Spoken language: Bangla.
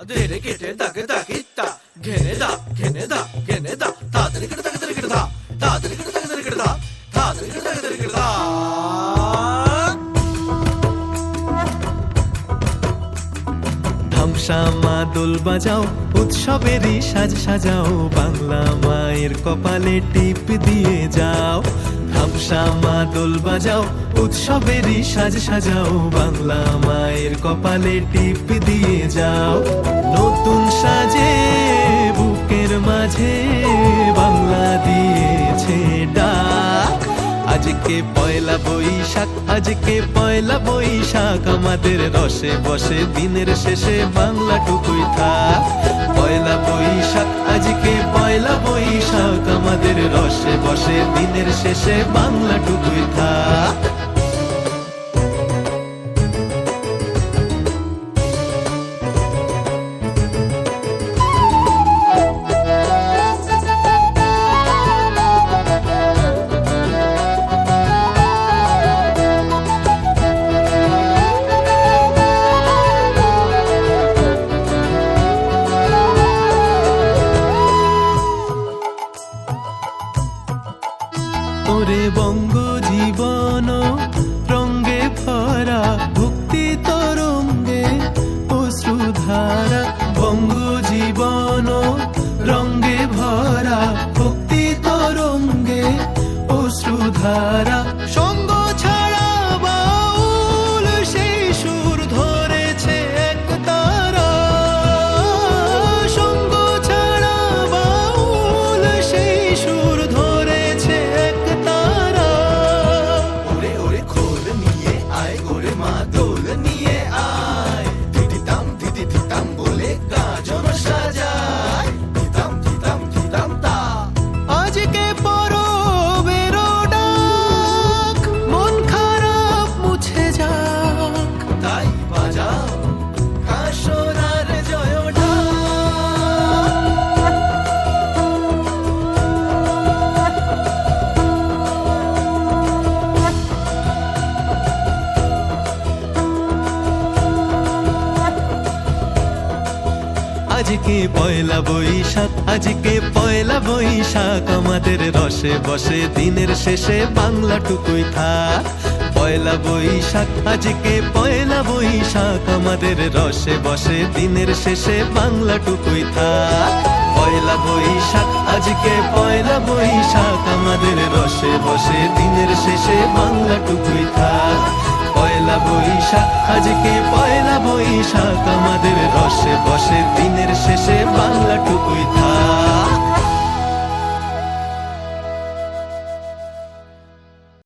দেরে কেটে দাকে দাকে তা ঘেনে দা ঘেনে দা ঘেনে দা তাড়াতাড়ি কেটে দাকে দাকে কেটে দা তাড়াতাড়ি কেটে দাকে দাকে কেটে দা তাড়াতাড়ি কেটে দাকে দাকে কেটে দা ধামসা মাদল বাজাও উৎসবেরই সাজ সাজাও বাংলা মায়ের কপালে টিপ দিয়ে যাও ধামসা মাদল বাজাও উৎসবেরই সাজ সাজাও বাংলা মায়ের কপালে টিপ দিয়ে যাও নতুন সাজে বুকের মাঝে বাংলা দিয়েছে ডাক আজকে পয়লা বৈশাখ আজকে পয়লা বৈশাখ আমাদের রসে বসে দিনের শেষে বাংলা টুকুই থাক পয়লা বৈশাখ আজকে পয়লা বৈশাখ আমাদের রসে বসে দিনের শেষে বাংলা টুকুই থাক ওরে বঙ্গ জীবন রঙ্গে ভরা ভক্তি তরঙ্গে অশ্রুধারা বঙ্গ জীবন রঙ্গে ভরা ভক্তি তরঙ্গে অশ্রুধারা সঙ্গ ছাড়া বাউল সেই সুর ধরেছে এক তারা সঙ্গ ছাড়া বাউল সেই সুর ধরেছে এক তারা ওরে ওরে খোল নিয়ে আয় ওরে মা দোল নিয়ে আয় দিদিতাম বলে গাজন সাজায় দিতাম তা আজকে পরবের ডাক মন খারাপ মুছে যাক তাই বাজাও কাশরার জয় ঢাক আজকে পয়লা বৈশাখ আজকে পয়লা বৈশাখ আমাদের রসে বসে দিনের শেষে বাংলা টুকুই থাক পয়লা বৈশাখ আজকে পয়লা বৈশাখ আমাদের রসে বসে দিনের শেষে বাংলা টুকুই থাক পয়লা বৈশাখ আজকে পয়লা বৈশাখ আমাদের রসে বসে দিনের শেষে বাংলা টুকুই থাক পয়লা বৈশাখ আজকে পয়লা বৈশাখ আমাদের রসে বসে দিনের শেষে বাংলা টুকুই থাক